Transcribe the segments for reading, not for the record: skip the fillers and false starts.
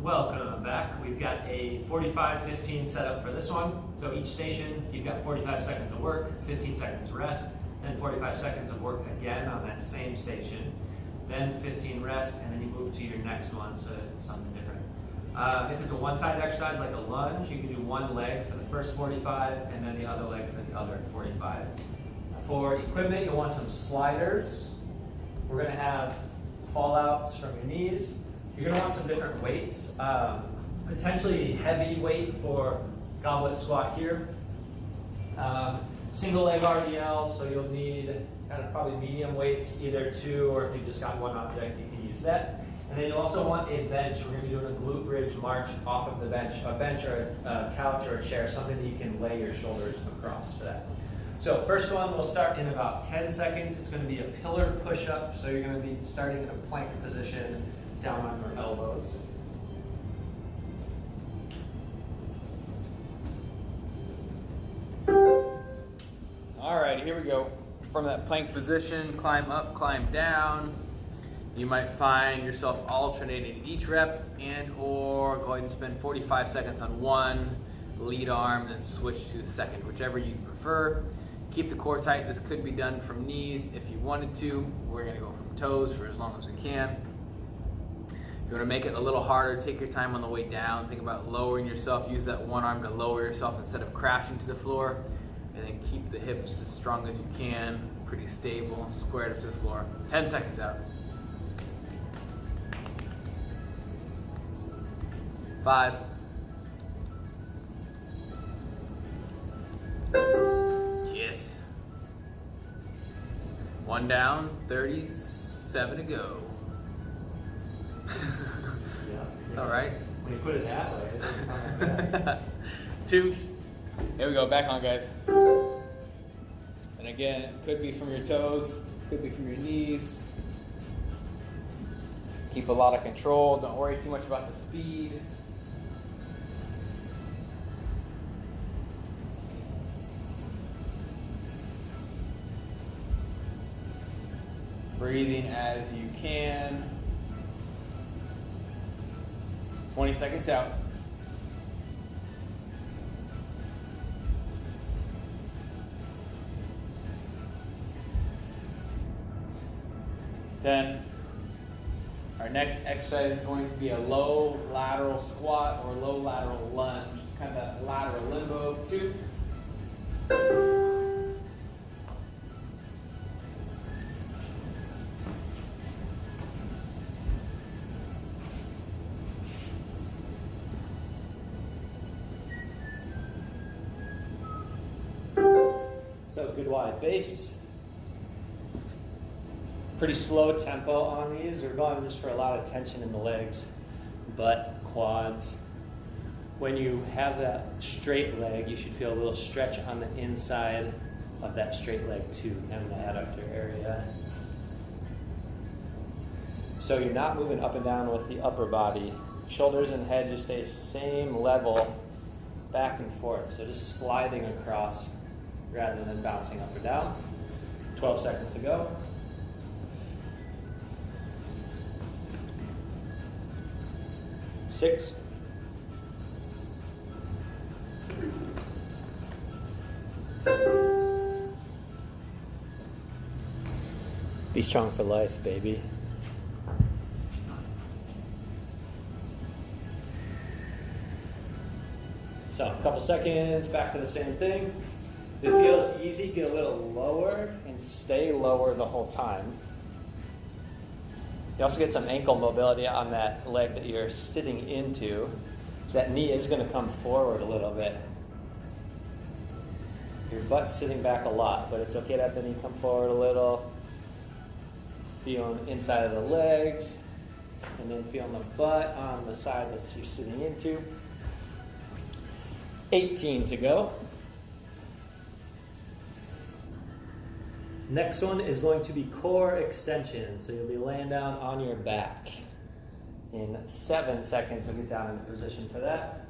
Welcome back. We've got a 45-15 setup for this one. So each station, you've got 45 seconds of work, 15 seconds rest, then 45 seconds of work again on that same station, then 15 rest, and then you move to your next one, so it's something different. If it's a one-sided exercise like a lunge, you can do one leg for the first 45 and then the other leg for the other 45. For equipment, you'll want some sliders. We're going to have fallouts from your knees. You're going to want some different weights. Potentially heavy weight for goblet squat here. Single leg RDL, so you'll need kind of probably medium weights, either two, or if you just got one object, you can use that. And then you'll also want a bench. We're going to be doing a glute bridge march off of the bench, a bench or a couch or a chair, something that you can lay your shoulders across for that. So first one, we'll start in about 10 seconds. It's going to be a pillar push-up, so you're going to be starting in a plank position, down on your elbows. All right, here we go. From that plank position, climb up, climb down. You might find yourself alternating each rep and or go ahead and spend 45 seconds on one lead arm, then switch to the second, whichever you prefer. Keep the core tight. This could be done from knees if you wanted to. We're gonna go from toes for as long as we can. If you want to make it a little harder, take your time on the way down. Think about lowering yourself. Use that one arm to lower yourself instead of crashing to the floor. And then keep the hips as strong as you can, pretty stable, squared up to the floor. 10 seconds out. 5. Yes. 1 down, 37 to go. Yeah, it's all right. When you put it that way, it doesn't sound like bad. 2. There we go, back on, guys. And again, it could be from your toes, could be from your knees. Keep a lot of control, don't worry too much about the speed. Breathing as you can. 20 seconds out. 10. Our next exercise is going to be a low lateral squat or low lateral lunge, kind of that lateral limbo. 2. So good wide base. Pretty slow tempo on these. We're going just for a lot of tension in the legs, butt, quads. When you have that straight leg, you should feel a little stretch on the inside of that straight leg too, kind of the adductor area. So you're not moving up and down with the upper body. Shoulders and head just stay same level, back and forth. So just sliding across rather than bouncing up or down. 12 seconds to go. 6. 5. Be strong for life, baby. So a couple seconds, back to the same thing. If it feels easy, get a little lower and stay lower the whole time. You also get some ankle mobility on that leg that you're sitting into. So that knee is going to come forward a little bit. Your butt's sitting back a lot, but it's okay to have the knee come forward a little. Feeling inside of the legs, and then feeling the butt on the side that you're sitting into. 18 to go. Next one is going to be core extension. So you'll be laying down on your back. In 7 seconds, we'll get down into position for that.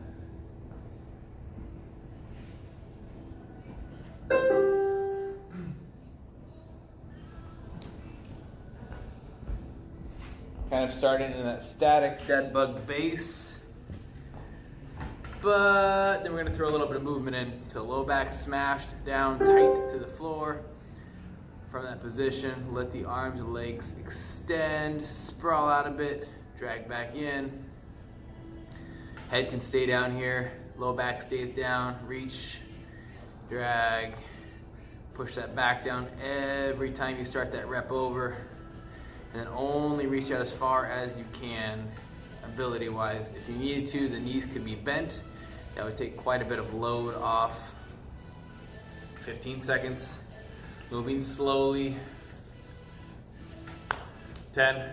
Kind of starting in that static dead bug base. but then we're gonna throw a little bit of movement in. So low back smashed down tight to the floor. From that position, let the arms and legs extend, sprawl out a bit, drag back in. Head can stay down here, low back stays down, reach, drag, push that back down every time you start that rep over. And then only reach out as far as you can, ability-wise. If you needed to, the knees could be bent. That would take quite a bit of load off. 15 seconds. Moving slowly. 10.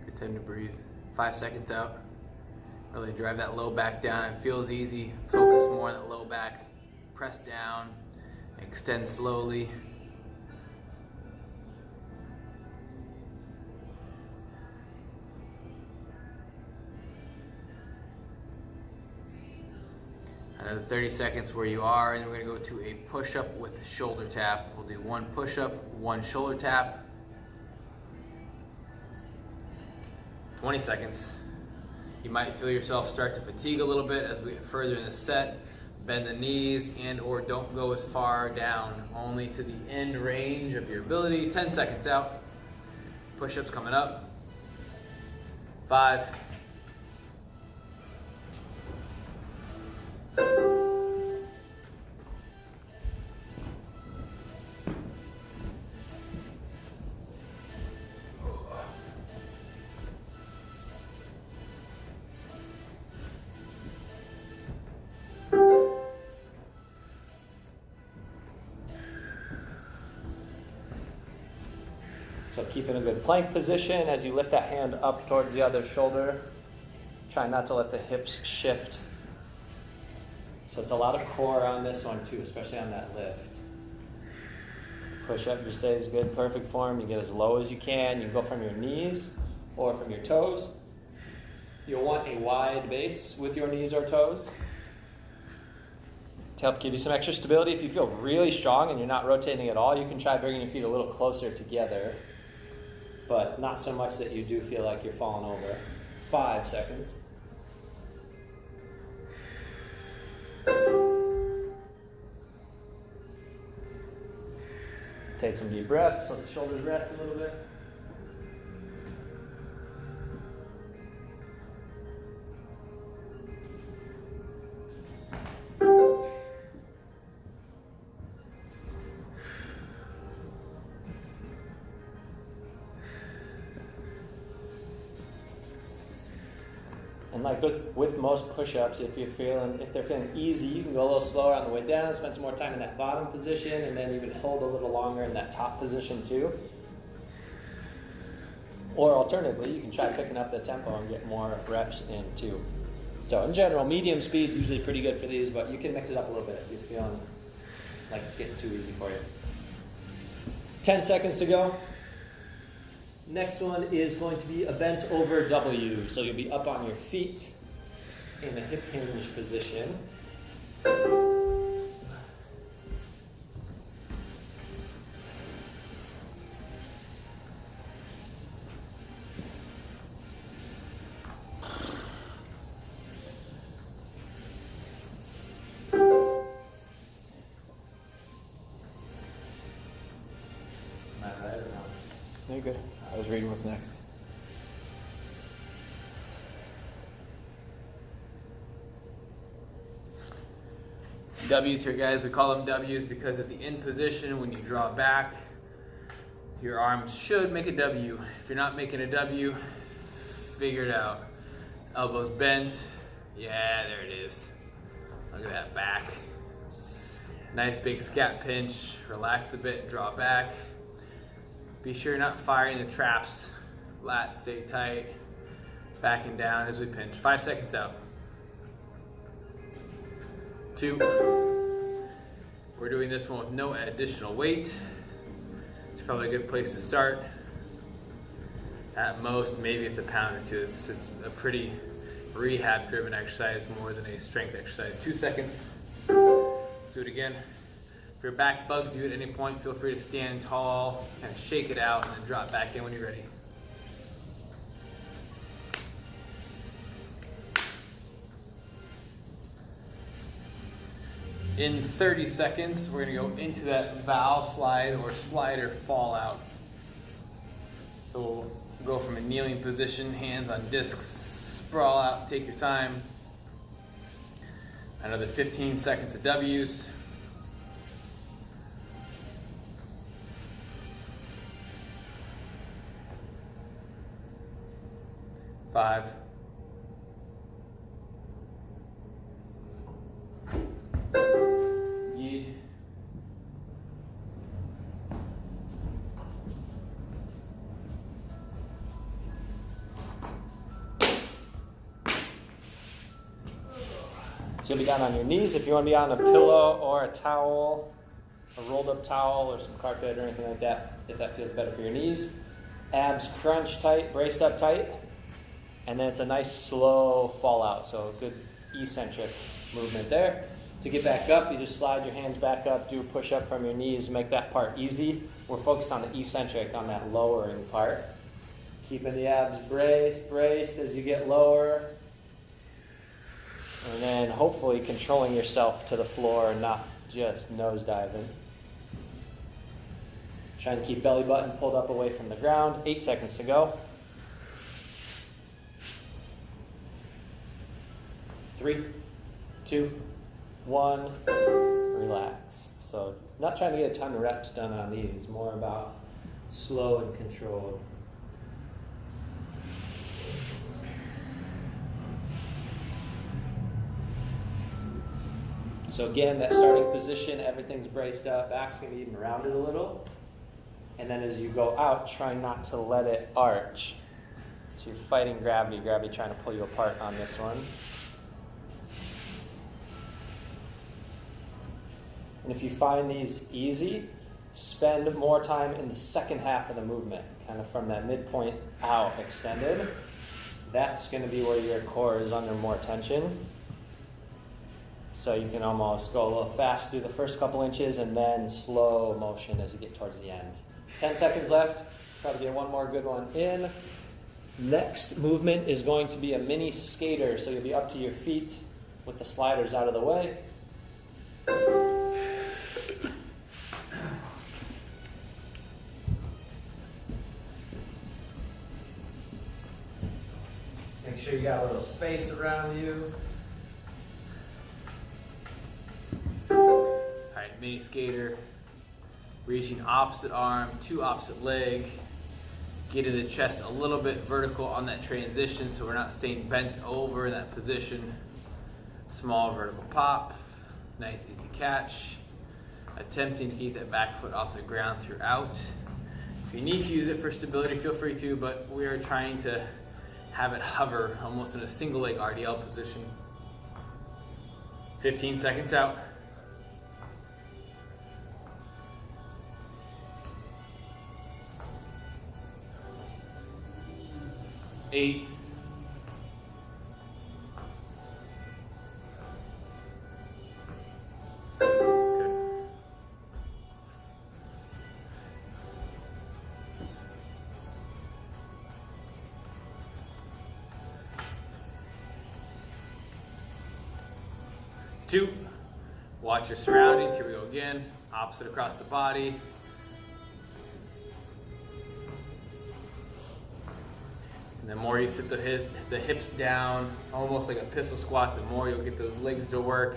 Good time to breathe. 5 seconds out. Really drive that low back down. It feels easy. Focus more on that low back. Press down. Extend slowly. Another 30 seconds where you are, and then we're gonna go to a push-up with shoulder tap. We'll do 1 push-up, 1 shoulder tap. 20 seconds. You might feel yourself start to fatigue a little bit as we get further in the set. Bend the knees and or don't go as far down, only to the end range of your ability. 10 seconds out. Push-ups coming up. 5. So keep in a good plank position as you lift that hand up towards the other shoulder. Try not to let the hips shift. So it's a lot of core on this one too, especially on that lift. Push up just stays good, perfect form. You get as low as you can. You can go from your knees or from your toes. You'll want a wide base with your knees or toes to help give you some extra stability. If you feel really strong and you're not rotating at all, you can try bringing your feet a little closer together, but not so much that you do feel like you're falling over. 5 seconds. Take some deep breaths, let the shoulders rest a little bit. And like with most push-ups, if they're feeling easy, you can go a little slower on the way down, spend some more time in that bottom position, and then even hold a little longer in that top position too. Or alternatively, you can try picking up the tempo and get more reps in too. So in general, medium speed is usually pretty good for these, but you can mix it up a little bit if you're feeling like it's getting too easy for you. 10 seconds to go. Next one is going to be a bent over W. So you'll be up on your feet in a hip hinge position. Am I right or not? No, you're good. I was reading what's next. W's here, guys. We call them W's because at the end position, when you draw back, your arms should make a W. If you're not making a W, figure it out. Elbows bent. Yeah, there it is. Look at that back. Nice big scap pinch. Relax a bit, draw back. Be sure you're not firing the traps. Lats stay tight. Backing down as we pinch. 5 seconds out. 2. We're doing this one with no additional weight. It's probably a good place to start. At most, maybe it's a pound or two. It's a pretty rehab-driven exercise more than a strength exercise. 2 seconds. Let's do it again. If your back bugs you at any point, feel free to stand tall, kind of shake it out, and then drop back in when you're ready. In 30 seconds, we're gonna go into that valve slide or slider fallout. So we'll go from a kneeling position, hands on discs, sprawl out, take your time. Another 15 seconds of W's. 5. Ye. So you'll be down on your knees. If you want to be on a pillow or a towel, a rolled up towel or some carpet or anything like that, if that feels better for your knees. Abs crunch tight, braced up tight. And then it's a nice slow fallout, so a good eccentric movement there. To get back up, you just slide your hands back up, do a push-up from your knees, make that part easy. We're focused on the eccentric, on that lowering part. Keeping the abs braced as you get lower. And then hopefully controlling yourself to the floor and not just nose diving. Trying to keep belly button pulled up away from the ground. 8 seconds to go. 3, 2, 1, relax. So not trying to get a ton of reps done on these, more about slow and controlled. So again, that starting position, everything's braced up, back's gonna be even rounded a little. And then as you go out, try not to let it arch. So you're fighting gravity trying to pull you apart on this one. And if you find these easy, spend more time in the second half of the movement, kind of from that midpoint out extended. That's going to be where your core is under more tension. So you can almost go a little fast through the first couple inches and then slow motion as you get towards the end. 10 seconds left. Probably get one more good one in. Next movement is going to be a mini skater. So you'll be up to your feet with the sliders out of the way. Make sure you got a little space around you. All right, mini skater. Reaching opposite arm to opposite leg. Getting the chest a little bit vertical on that transition so we're not staying bent over in that position. Small vertical pop. Nice easy catch. Attempting to keep that back foot off the ground throughout. If you need to use it for stability, feel free to, but we are trying to have it hover almost in a single leg RDL position. 15 seconds out. 8. 2. Watch your surroundings. Here we go again. Opposite across the body. And the more you sit the hips down, almost like a pistol squat, the more you'll get those legs to work.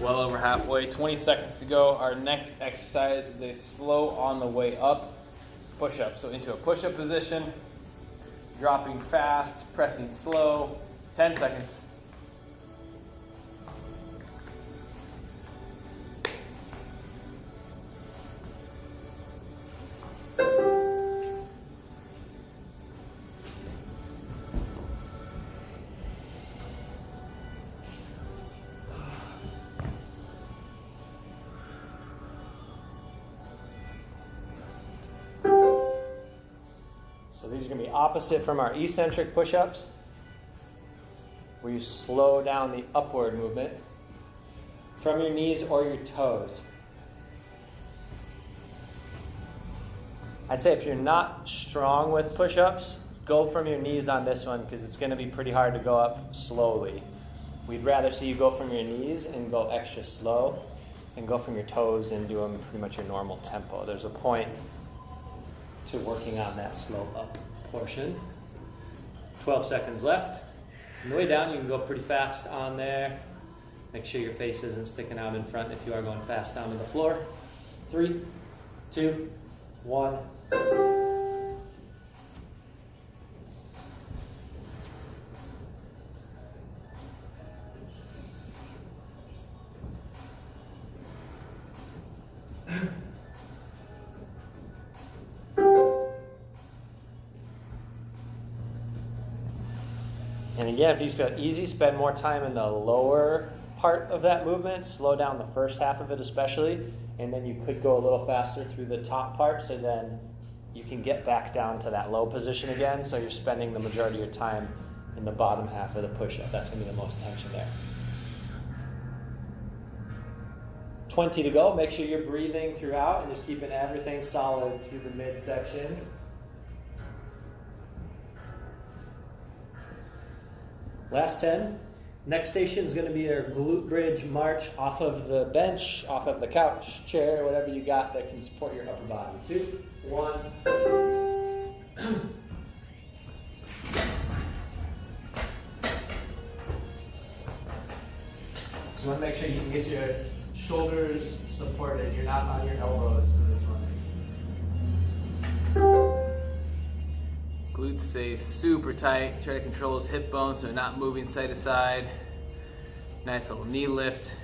Well over halfway, 20 seconds to go. Our next exercise is a slow on the way up push-up. So into a push-up position, dropping fast, pressing slow, 10 seconds. 5. these are going to be opposite from our eccentric push-ups, where you slow down the upward movement from your knees or your toes. I'd say if you're not strong with push-ups, go from your knees on this one because it's going to be pretty hard to go up slowly. We'd rather see you go from your knees and go extra slow and go from your toes and do them pretty much your normal tempo. There's a point to working on that slow up portion. 12 seconds left. On the way down, you can go pretty fast on there. Make sure your face isn't sticking out in front if you are going fast down to the floor. 3, 2, 1. And again, if these feel easy, spend more time in the lower part of that movement. Slow down the first half of it especially, and then you could go a little faster through the top part, so then you can get back down to that low position again, so you're spending the majority of your time in the bottom half of the push-up. That's going to be the most tension there. 20 to go. Make sure you're breathing throughout and just keeping everything solid through the midsection. Last 10. Next station is going to be our glute bridge march off of the bench, off of the couch, chair, whatever you got that can support your upper body. 2, 1. So you want to make sure you can get your shoulders supported. You're not on your elbows for this one. Glutes stay super tight. Try to control those hip bones so they're not moving side to side. Nice little knee lift.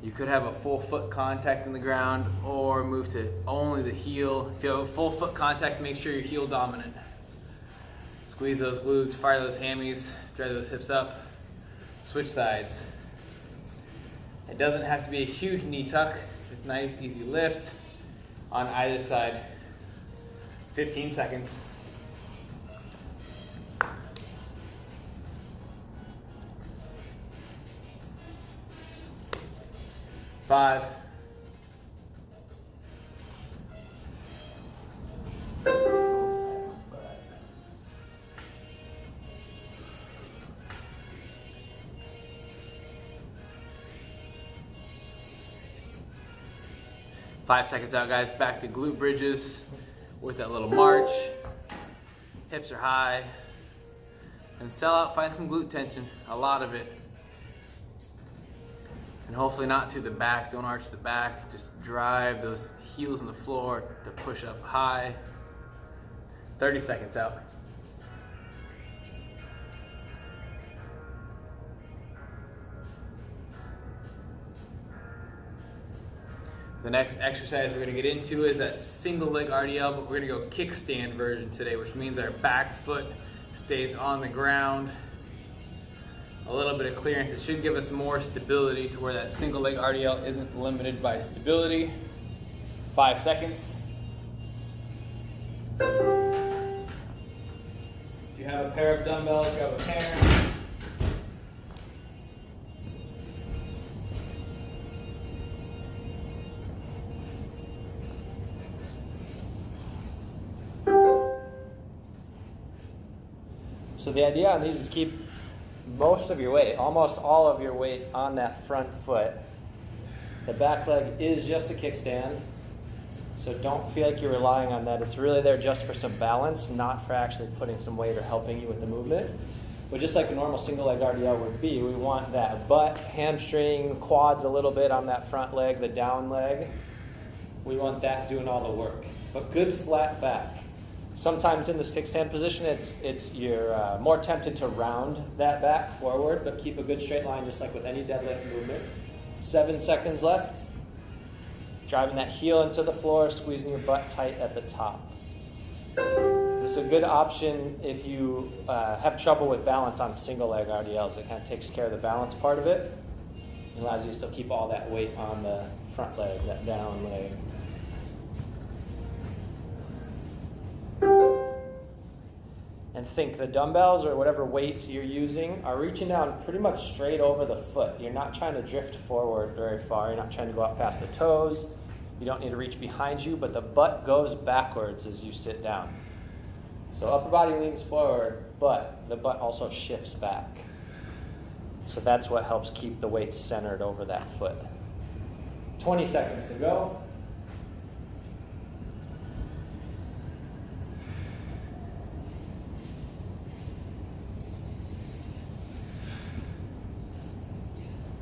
You could have a full foot contact in the ground or move to only the heel. If you have a full foot contact, make sure you're heel dominant. Squeeze those glutes, fire those hammies, drive those hips up. Switch sides. It doesn't have to be a huge knee tuck. Just nice, easy lift on either side. 15 seconds. 5. 5 seconds out, guys. Back to glute bridges with that little march. Hips are high. And sell out, find some glute tension, a lot of it. And hopefully not through the back, don't arch the back. Just drive those heels on the floor to push up high. 30 seconds out. The next exercise we're gonna get into is that single leg RDL, but we're gonna go kickstand version today, which means our back foot stays on the ground. A little bit of clearance. It should give us more stability to where that single leg RDL isn't limited by stability. 5 seconds. If you have a pair of dumbbells, grab a pair. So the idea on these is keep most of your weight, almost all of your weight on that front foot. The back leg is just a kickstand, so don't feel like you're relying on that. It's really there just for some balance, not for actually putting some weight or helping you with the movement. But just like a normal single leg RDL would be, we want that butt, hamstring, quads a little bit on that front leg, the down leg. We want that doing all the work. But good flat back. Sometimes in this kickstand position, you're more tempted to round that back forward, but keep a good straight line just like with any deadlift movement. 7 seconds left. Driving that heel into the floor, squeezing your butt tight at the top. This is a good option if you have trouble with balance on single leg RDLs. It kind of takes care of the balance part of it. It allows you to still keep all that weight on the front leg, that down leg. And think the dumbbells or whatever weights you're using are reaching down pretty much straight over the foot. You're not trying to drift forward very far. You're not trying to go up past the toes. You don't need to reach behind you, but the butt goes backwards as you sit down. So upper body leans forward, but the butt also shifts back. So that's what helps keep the weight centered over that foot. 20 seconds to go.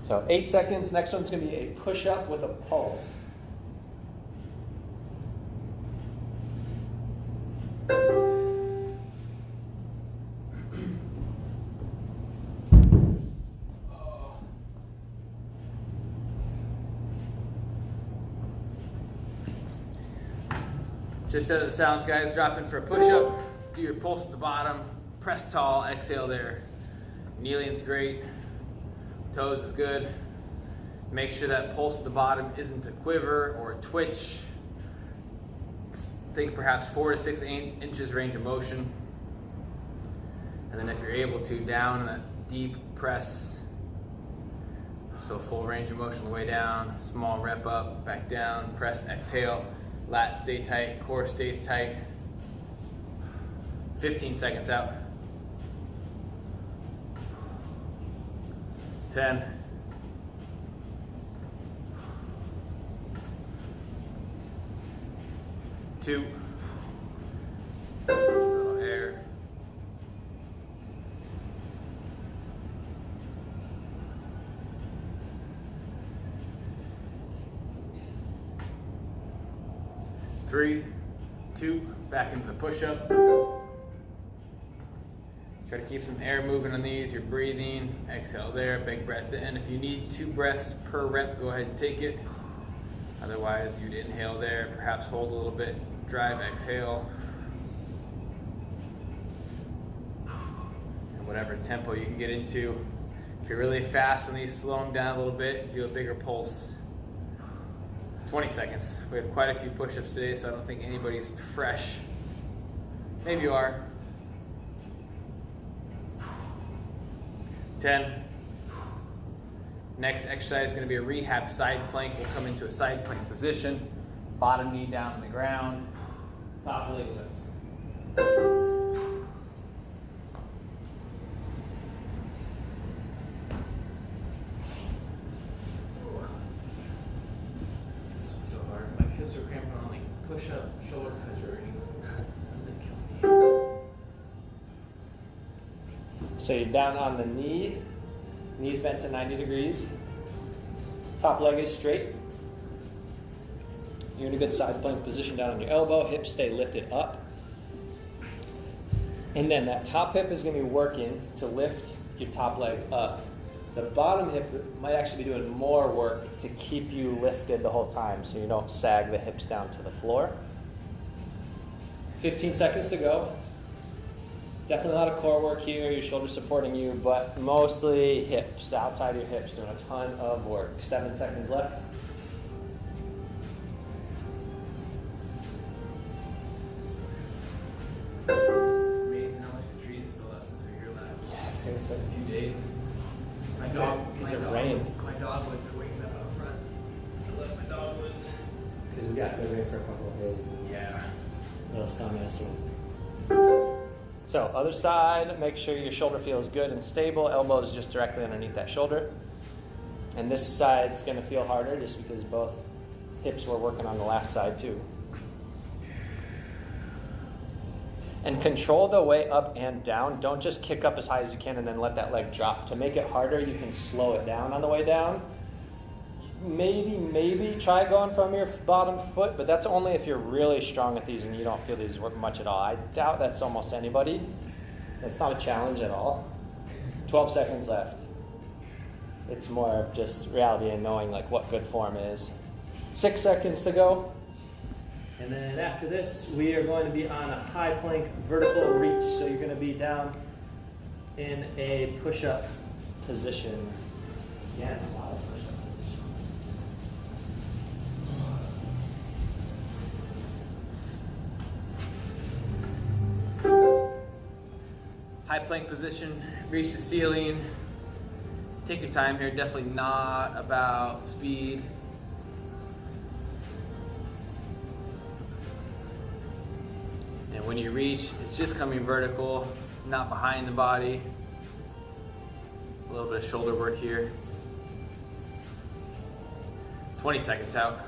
So 8 seconds. Next one's going to be a push-up with a pulse. Just as it sounds, guys, drop in for a push-up, do your pulse at the bottom, press tall, exhale there. Kneeling's great, toes is good. Make sure that pulse at the bottom isn't a quiver or a twitch. Think perhaps 4 to 6 inches range of motion. And then if you're able to, down in that deep press. So full range of motion on the way down, small rep up, back down, press, exhale. Lats stay tight, core stays tight. 15 seconds out. 10. 2. Little air. 3, 2, back into the push-up. Try to keep some air moving on these. You're breathing. Exhale there, big breath in. If you need 2 breaths per rep, go ahead and take it. Otherwise, you'd inhale there, perhaps hold a little bit, drive, exhale. And whatever tempo you can get into. If you're really fast on these, slow them down a little bit, do a bigger pulse. 20 seconds. We have quite a few push-ups today, so I don't think anybody's fresh. Maybe you are. 10. Next exercise is going to be a rehab side plank. We'll come into a side plank position. Bottom knee down on the ground. Top leg lift. This one's so hard. My hips are cramping on like push up, shoulder touch already. So you're down on the knee, knees bent to 90 degrees. Top leg is straight. You're in a good side plank position down on your elbow, hips stay lifted up. And then that top hip is going to be working to lift your top leg up. The bottom hip might actually be doing more work to keep you lifted the whole time so you don't sag the hips down to the floor. 15 seconds to go. Definitely a lot of core work here, your shoulders supporting you, but mostly hips, outside of your hips, doing a ton of work. 7 seconds left. Amazing how much the trees have filled out since we were here last. Yeah, seriously. A few days. Is it rain? My dogwoods are waking up out front. I love my dogwoods. Because we got good rain for a couple of days. Yeah. A little sun yesterday. So other side, make sure your shoulder feels good and stable. Elbows just directly underneath that shoulder. And this side's gonna feel harder just because both hips were working on the last side too. And control the way up and down. Don't just kick up as high as you can and then let that leg drop. To make it harder, you can slow it down on the way down. Maybe try going from your bottom foot, but that's only if you're really strong at these and you don't feel these work much at all. I doubt that's almost anybody. It's not a challenge at all. 12 seconds left. It's more of just reality and knowing like what good form is. 6 seconds to go. And then after this, we are going to be on a high plank vertical reach. So you're going to be down in a push-up position. Again, a lot of push-up. High plank position, reach the ceiling. Take your time here, definitely not about speed. And when you reach, it's just coming vertical, not behind the body. A little bit of shoulder work here. 20 seconds out.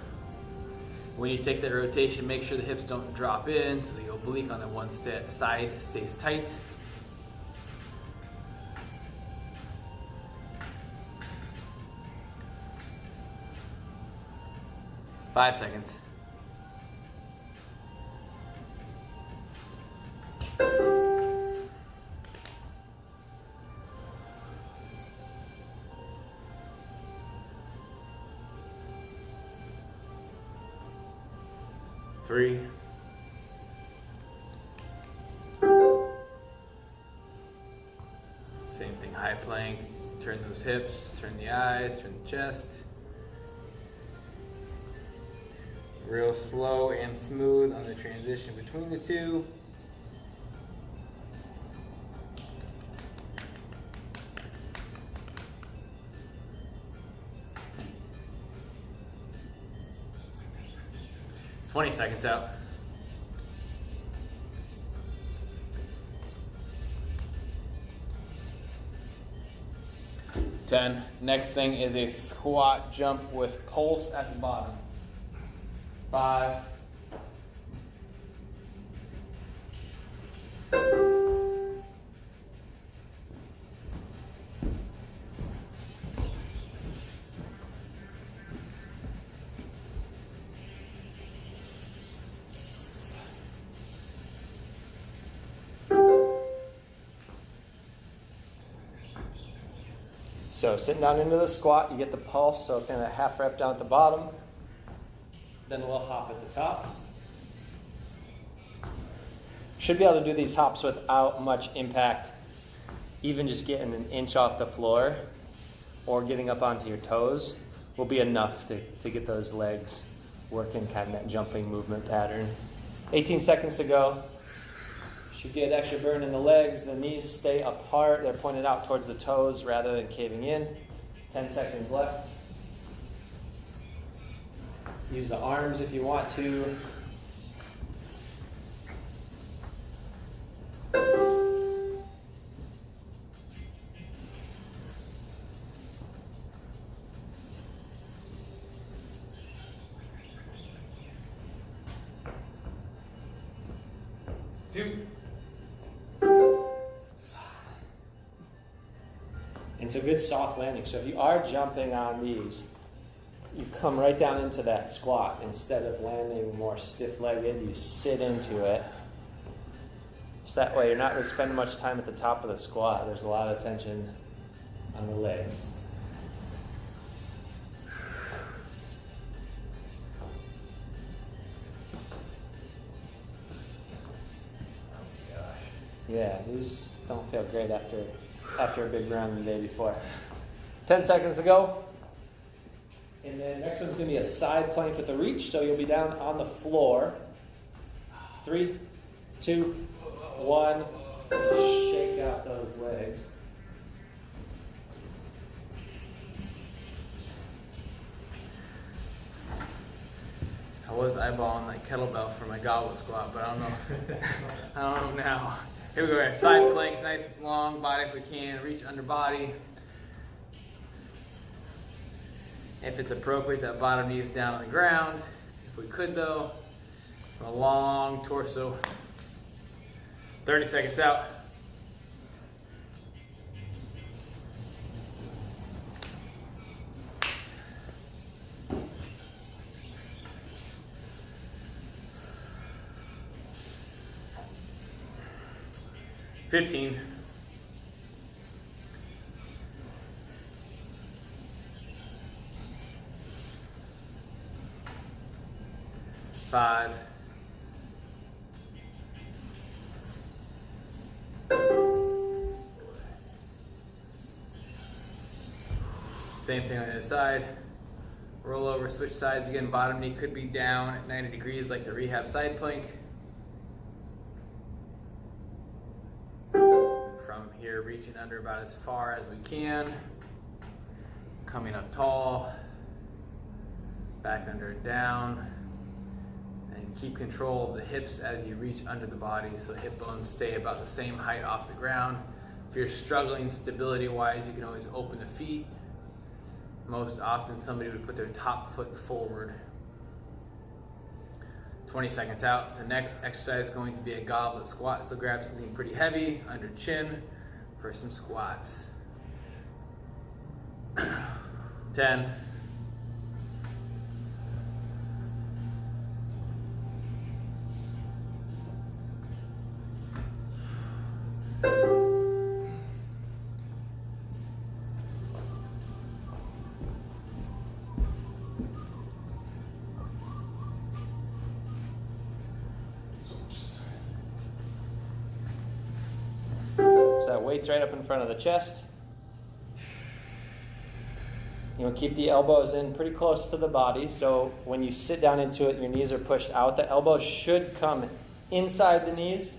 When you take that rotation, make sure the hips don't drop in, so the oblique on the one side stays tight. Five seconds. Three. Same thing, high plank. Turn those hips, turn the eyes, turn the chest. Real slow and smooth on the transition between the two. "20 seconds out. "10. Next thing is a squat jump with pulse at the bottom. 5. So sitting down into the squat, you get the pulse, so kind of half rep down at the bottom, then a little hop at the top. Should be able to do these hops without much impact, even just getting an inch off the floor or getting up onto your toes will be enough to get those legs working kind of that jumping movement pattern. 18 seconds to go. Should get extra burn in the legs. The knees stay apart. They're pointed out towards the toes rather than caving in. 10 seconds left. Use the arms if you want to. And it's a good soft landing. So if you are jumping on these, you come right down into that squat. Instead of landing more stiff-legged, you sit into it. So that way you're not really spending much time at the top of the squat. There's a lot of tension on the legs. Yeah, these don't feel great after a big run the day before. 10 seconds to go. And then next one's going to be a side plank with the reach. So you'll be down on the floor. 3, 2, 1. Shake out those legs. I was eyeballing that kettlebell for my goblet squat, but I don't know. I don't know now. Here we go. Side plank, nice long body if we can. Reach under body. If it's appropriate, that bottom knee is down on the ground. If we could though, a long torso. 30 seconds out. "15. 5. 4. Same thing on the other side. Roll over, switch sides again. Bottom knee could be down at 90 degrees like the rehab side plank. From here, reaching under about as far as we can. Coming up tall, back under and down. And keep control of the hips as you reach under the body, so hip bones stay about the same height off the ground. If you're struggling stability-wise, you can always open the feet. Most often somebody would put their top foot forward. 20 seconds out. The next exercise is going to be a goblet squat, so grab something pretty heavy under chin for some squats. 10. So that weight's right up in front of the chest. You know, keep the elbows in pretty close to the body, so when you sit down into it, your knees are pushed out. The elbows should come inside the knees.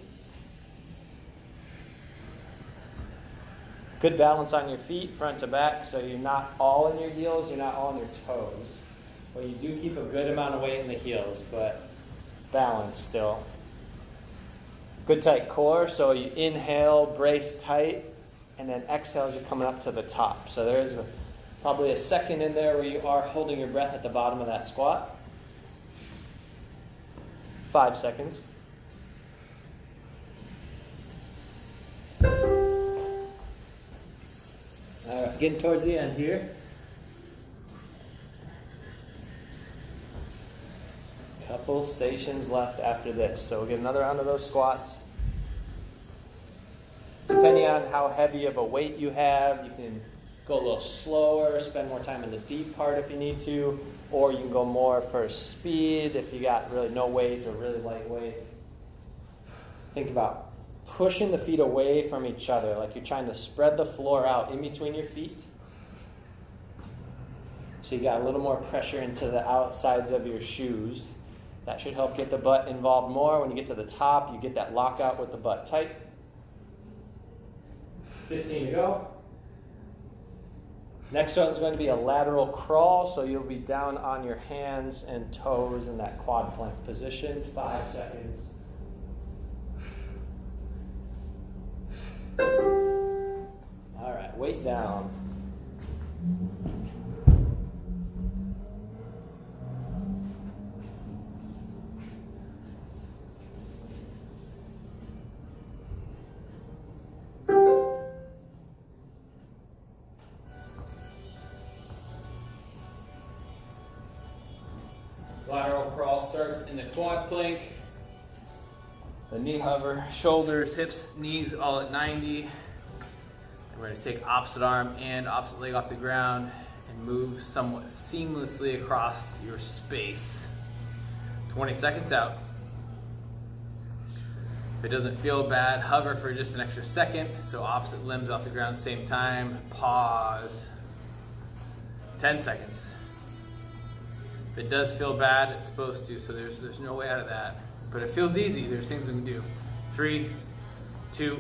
Good balance on your feet, front to back, so you're not all in your heels, you're not all on your toes. But you do keep a good amount of weight in the heels, but balance still. Good tight core, so you inhale, brace tight, and then exhale as you're coming up to the top. So there's probably a second in there where you are holding your breath at the bottom of that squat. 5 seconds. All right, getting towards the end here. Couple stations left after this, so we'll get another round of those squats. Depending on how heavy of a weight you have, you can go a little slower, spend more time in the deep part if you need to, or you can go more for speed if you got really no weight or really lightweight. Think about pushing the feet away from each other, like you're trying to spread the floor out in between your feet. So you got a little more pressure into the outsides of your shoes. That should help get the butt involved more. When you get to the top, you get that lockout with the butt tight. 15 to go. Next one's going to be a lateral crawl, so you'll be down on your hands and toes in that quad plank position. 5 seconds. All right, weight down. Lateral crawl starts in the quad plank. The knee hover, shoulders, hips, knees all at 90. We're going to take opposite arm and opposite leg off the ground and move somewhat seamlessly across your space. 20 seconds out. If it doesn't feel bad, hover for just an extra second. So opposite limbs off the ground, same time. Pause. 10 seconds. If it does feel bad, it's supposed to, so there's no way out of that. But it feels easy, there's things we can do. 3, 2.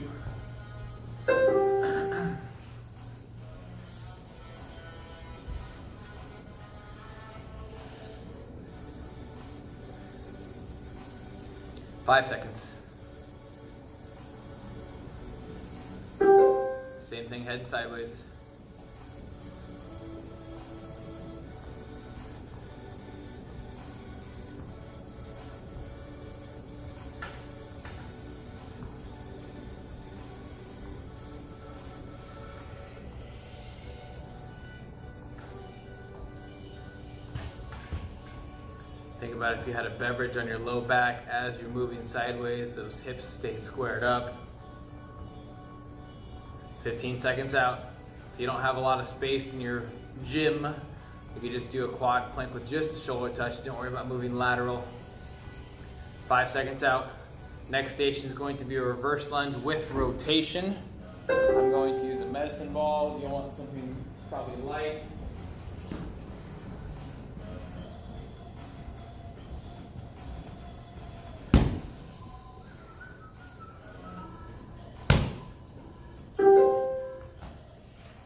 Five seconds. Same thing, head sideways. Think about if you had a beverage on your low back as you're moving sideways, those hips stay squared up. 15 seconds out. If you don't have a lot of space in your gym, you can just do a quad plank with just a shoulder touch. Don't worry about moving lateral. 5 seconds out. Next station is going to be a reverse lunge with rotation. I'm going to use a medicine ball. You'll want something probably light.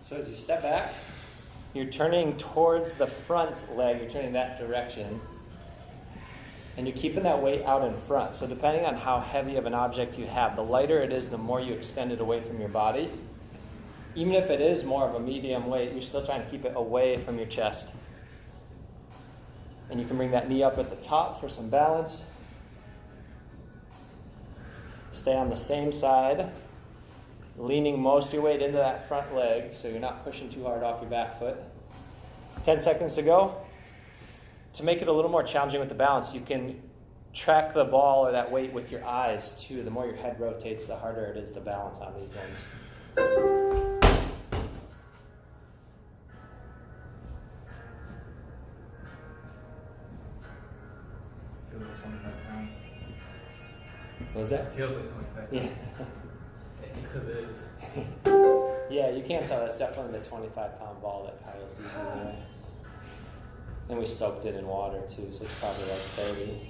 So as you step back, you're turning towards the front leg, you're turning that direction, and you're keeping that weight out in front. So depending on how heavy of an object you have, the lighter it is, the more you extend it away from your body. Even if it is more of a medium weight, you're still trying to keep it away from your chest. And you can bring that knee up at the top for some balance. Stay on the same side, leaning most of your weight into that front leg so you're not pushing too hard off your back foot. 10 seconds to go. To make it a little more challenging with the balance, you can track the ball or that weight with your eyes too. The more your head rotates, the harder it is to balance on these ones. Feels like 25 pounds. What was that? Feels like 25 pounds. Yeah. It's because it is. Yeah, you can't tell. That's definitely the 25-pound ball that Kyle's using there. And we soaked it in water too, so it's probably like 30.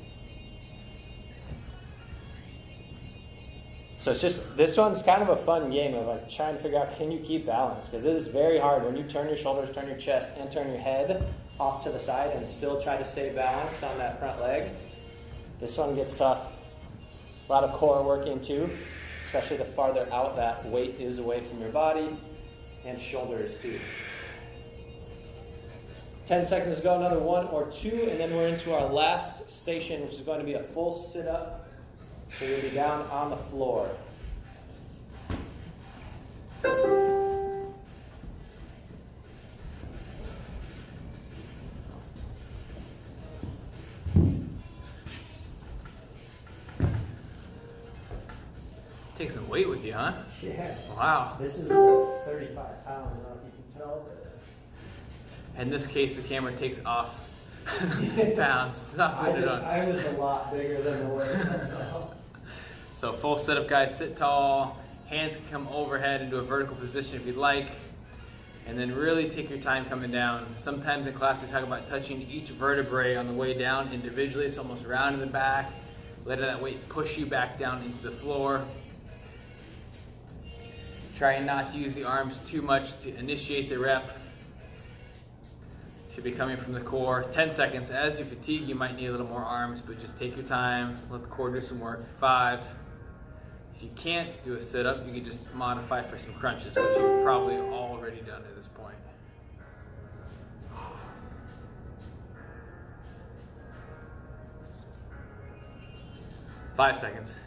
So it's just, this one's kind of a fun game of like trying to figure out, can you keep balance? Because this is very hard when you turn your shoulders, turn your chest, and turn your head off to the side and still try to stay balanced on that front leg. This one gets tough. A lot of core working too, especially the farther out that weight is away from your body, and shoulders too. 10 seconds to go, another 1 or 2, and then we're into our last station, which is going to be a full sit-up. So you'll be down on the floor. Take some weight with you, huh? Yeah. Wow. This is 35 pounds, I don't know if you can tell. In this case, the camera takes off pounds. Stop putting it on. I'm just a lot bigger than the weight. That's all. So full setup, guys. Sit tall. Hands can come overhead into a vertical position if you'd like. And then really take your time coming down. Sometimes in class we talk about touching each vertebrae on the way down individually, so almost round in the back. Letting that weight push you back down into the floor. Trying not to use the arms too much to initiate the rep. Should be coming from the core. 10 seconds. As you fatigue, you might need a little more arms, but just take your time. Let the core do some work. 5. If you can't do a sit-up, you can just modify for some crunches, which you've probably already done at this point. 5 seconds.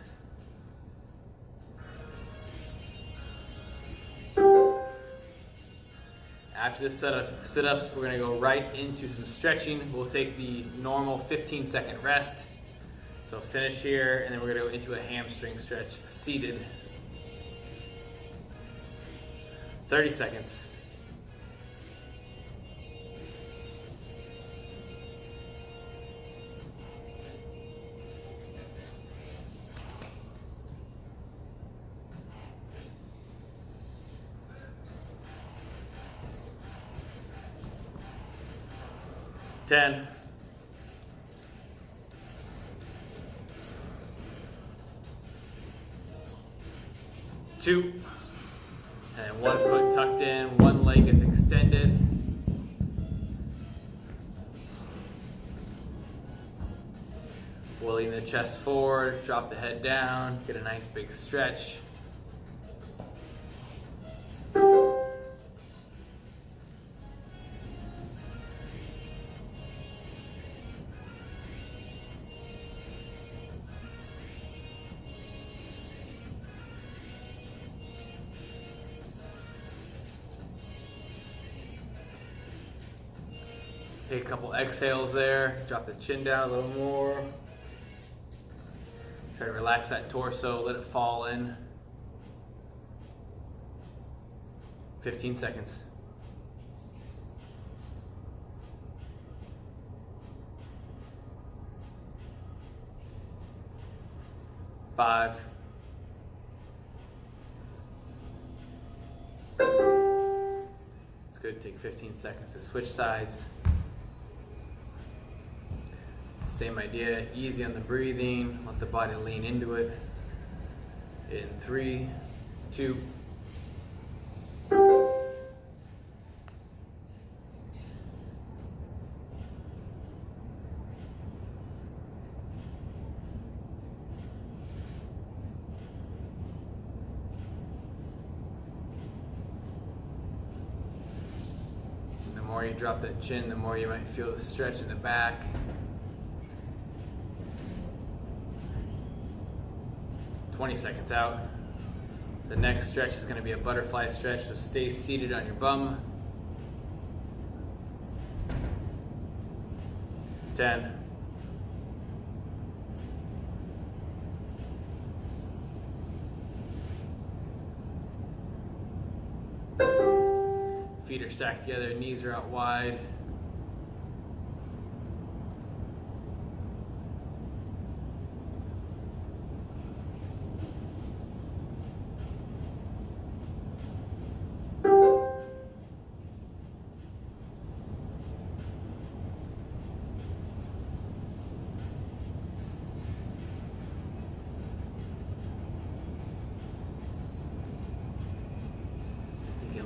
After this set of sit-ups, we're going to go right into some stretching. We'll take the normal 15-second rest. So finish here, and then we're going to go into a hamstring stretch, seated. 30 seconds. Ten. 2. And 1 foot tucked in, 1 leg is extended. Willing the chest forward, drop the head down, get a nice big stretch. Take a couple exhales there, drop the chin down a little more. Try to relax that torso, let it fall in. 15 seconds. 5. 'It's good, take 15 seconds to switch sides. Same idea, easy on the breathing, let the body lean into it. In 3, 2. more you drop that chin, the more you might feel the stretch in the back. "20 seconds out. The next stretch is going to be a butterfly stretch, so stay seated on your bum. 10. Feet are stacked together, knees are out wide.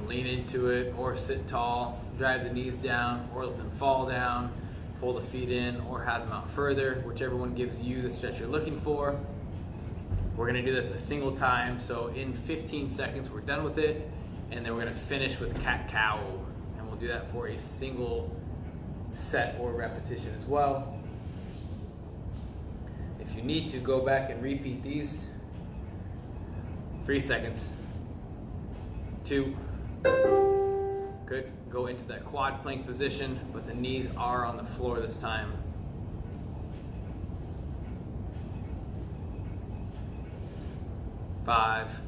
Lean into it or sit tall, drive the knees down or let them fall down, pull the feet in or have them out further, whichever one gives you the stretch you're looking for. We're gonna do this a single time, so in 15 seconds we're done with it, and then we're gonna finish with cat-cow, and we'll do that for a single set or repetition as well. If you need to, go back and repeat these. 3 seconds. 2. Good. Go into that quad plank position, but the knees are on the floor this time. 5.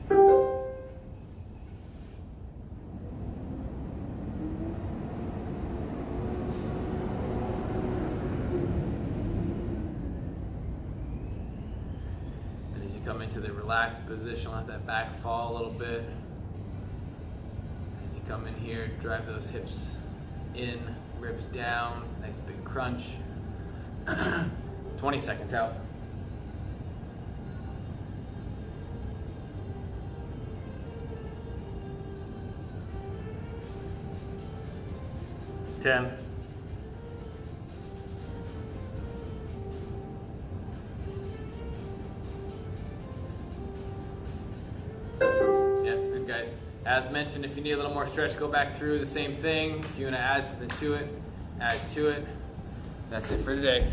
4. Come into the relaxed position, let that back fall a little bit. As you come in here, drive those hips in, ribs down, nice big crunch. 20 seconds out. 10. 'Good guys. As mentioned, if you need a little more stretch, go back through the same thing. If you want to add something to it, add to it. That's it for today.